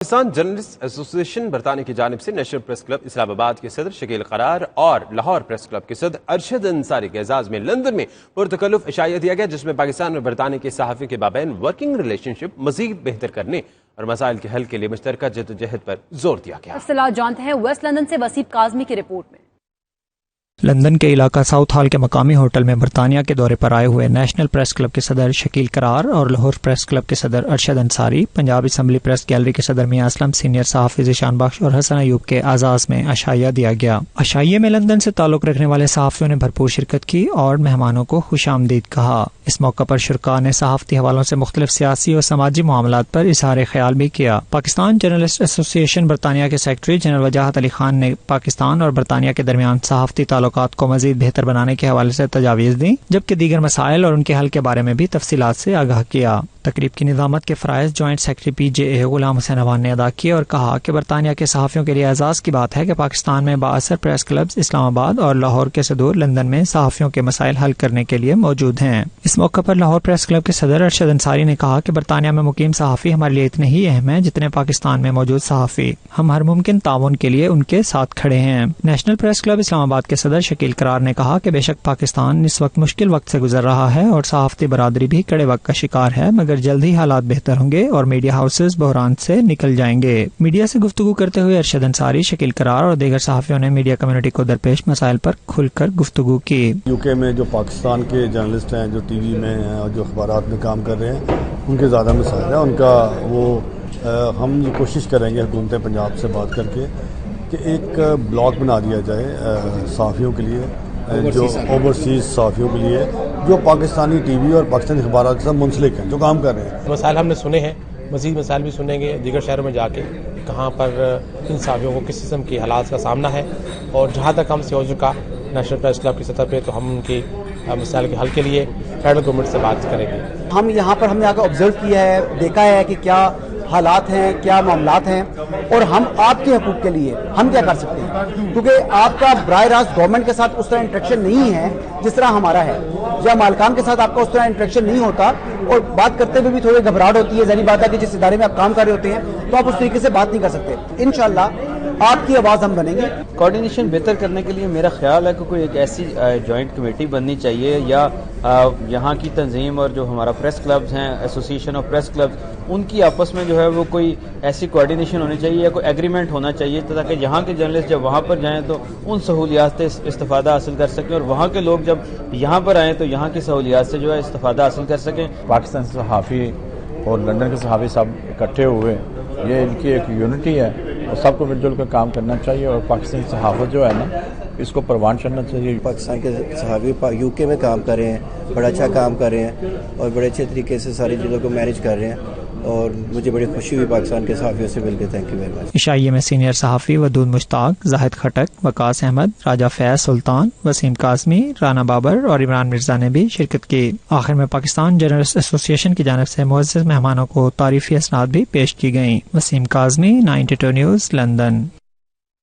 Pakistan journalist ایسوسی برطانیہ کی جانب سے نیشنل پریس کلب اسلام آباد کے صدر شکیل قرار اور لاہور پریس کلب کے صدر ارشد انصاری کے اعزاز میں لندن میں پرتکلف عشائیہ دیا گیا، جس میں پاکستان اور برطانیہ کے صحافیوں کے مابین ورکنگ ریلیشن شپ مزید بہتر کرنے اور مسائل کے حل کے لیے مشترکہ جدوجہد پر زور دیا گیا۔ اصطلاح جانتے ہیں ویسٹ لندن سے وسیم کاظمی کی رپورٹ میں۔ لندن کے علاقہ ساؤتھ ہال کے مقامی ہوٹل میں برطانیہ کے دورے پر آئے ہوئے نیشنل پریس کلب کے صدر شکیل قرار اور لاہور پریس کلب کے صدر Arshad Ansari, Punjab assembly press gallery کے صدر میاں اسلم، سینئر صحافی ذیشان بخش اور حسن ایوب کے اعزاز میں عشائیہ دیا گیا۔ عشائیے میں لندن سے تعلق رکھنے والے صحافیوں نے بھرپور شرکت کی اور مہمانوں کو خوش آمدید کہا۔ اس موقع پر شرکاء نے صحافتی حوالوں سے مختلف سیاسی اور سماجی معاملات پر اظہار خیال بھی کیا۔ پاکستان جرنلسٹ ایسوسی برطانیہ کے سیکرٹری جنرل وجاہت علی خان نے پاکستان اور برطانیہ کے درمیان صحافتی تعلقات کو مزید بہتر بنانے کے حوالے سے تجاویز دیں، جبکہ دیگر مسائل اور ان کے حل کے بارے میں بھی تفصیلات سے آگاہ کیا۔ تقریب کی نظامت کے فرائض جوائنٹ سیکرٹری پی جے اے غلام حسین عوان نے ادا کیے اور کہا کہ برطانیہ کے صحافیوں کے لیے اعزاز کی بات ہے کہ پاکستان میں بااثر پریس کلبز اسلام آباد اور لاہور کے صدور لندن میں صحافیوں کے مسائل حل کرنے کے لیے موجود ہیں۔ اس موقع پر لاہور پریس کلب کے صدر ارشد انصاری نے کہا کہ برطانیہ میں مقیم صحافی ہمارے لیے اتنے ہی اہم ہیں جتنے پاکستان میں موجود صحافی، ہم ہر ممکن تعاون کے لیے ان کے ساتھ کھڑے ہیں۔ نیشنل پریس کلب اسلام آباد کے صدر شکیل قرار نے کہا کہ بے شک پاکستان اس وقت مشکل وقت سے گزر رہا ہے اور صحافتی برادری بھی کڑے وقت کا شکار ہے، مگر جلد ہی حالات بہتر ہوں گے اور میڈیا ہاؤسز بحران سے نکل جائیں گے۔ میڈیا سے گفتگو کرتے ہوئے ارشد انصاری، شکیل قرار اور دیگر صحافیوں نے میڈیا کمیونٹی کو درپیش مسائل پر کھل کر گفتگو کی۔ UK میں جو پاکستان کے جرنلسٹ ہیں، جو ٹی وی میں ہیں اور جو اخبارات میں کام کر رہے ہیں، ان کے زیادہ مسائل ہیں۔ ان کا ہم یہ کوشش کریں گے حکومت پنجاب سے بات کر کے کہ ایک بلاک بنا دیا جائے صحافیوں کے لیے، جو اوورسیز صحافیوں کے لیے جو پاکستانی ٹی وی اور پاکستانی اخبارات کے ساتھ منسلک ہیں، جو کام کر رہے ہیں۔ مسائل ہم نے سنے ہیں، مزید مسائل بھی سنیں گے دیگر شہروں میں جا کے، کہاں پر ان صحافیوں کو کس قسم کے حالات کا سامنا ہے، اور جہاں تک ہم سے ہو چکا نیشنل پریس کلب کی سطح پہ تو ہم ان کے مسائل کے حل کے لیے فیڈرل گورنمنٹ سے بات کریں گے۔ ہم یہاں پر ہم نے آ کے آبزرو کیا ہے، دیکھا ہے کہ کیا حالات ہیں، کیا معاملات ہیں، اور ہم آپ کے حقوق کے لیے ہم کیا کر سکتے ہیں، کیونکہ آپ کا براہ راست گورنمنٹ کے ساتھ اس طرح انٹریکشن نہیں ہے جس طرح ہمارا ہے، یا مالکان کے ساتھ آپ کا اس طرح انٹریکشن نہیں ہوتا، اور بات کرتے ہوئے بھی تھوڑی گھبراہٹ ہوتی ہے۔ ظاہری بات ہے کہ جس ادارے میں آپ کام کر رہے ہوتے ہیں تو آپ اس طریقے سے بات نہیں کر سکتے۔ انشاءاللہ آپ کی آواز ہم بنیں گے۔ کوارڈینیشن بہتر کرنے کے لیے میرا خیال ہے کہ کوئی ایک ایسی جوائنٹ کمیٹی بننی چاہیے، یا یہاں کی تنظیم اور جو ہمارا پریس کلبز ہیں، ایسوسیشن آف پریس کلبز، ان کی آپس میں جو ہے وہ کوئی ایسی کوارڈینیشن ہونی چاہیے یا کوئی ایگریمنٹ ہونا چاہیے، تاکہ یہاں کے جرنلسٹ جب وہاں پر جائیں تو ان سہولیات سے استفادہ حاصل کر سکیں، اور وہاں کے لوگ جب یہاں پر آئیں تو یہاں کی سہولیات سے جو ہے استفادہ حاصل کر سکیں۔ پاکستان سے صحافی اور لندن کے صحافی سب اکٹھے ہوئے، یہ ان کی ایک یونٹی ہے اور سب کو مل جل کر کام کرنا چاہیے، اور پاکستانی صحافت جو ہے نا اس کو پروان چڑھنا چاہیے۔ پاکستان کے صحافی UK میں کام کر رہے ہیں، بڑا اچھا کام کر رہے ہیں اور بڑے اچھے طریقے سے ساری چیزوں کو مینیج کر رہے ہیں، اور مجھے بڑی خوشی ہوئی پاکستان کے صحافیوں سے مل کے۔ Thank you very much. عشائیے میں سینئر صحافی ودود مشتاق، زاہد خٹک، وقاص احمد، راجہ فیض سلطان، وسیم کاظمی، رانا بابر اور عمران مرزا نے بھی شرکت کی۔ آخر میں پاکستان جرنلسٹ ایسوسی کی جانب سے معزز مہمانوں کو تعریفی اسناد بھی پیش کی گئیں۔ Waseem Kazmi, 92 news, London.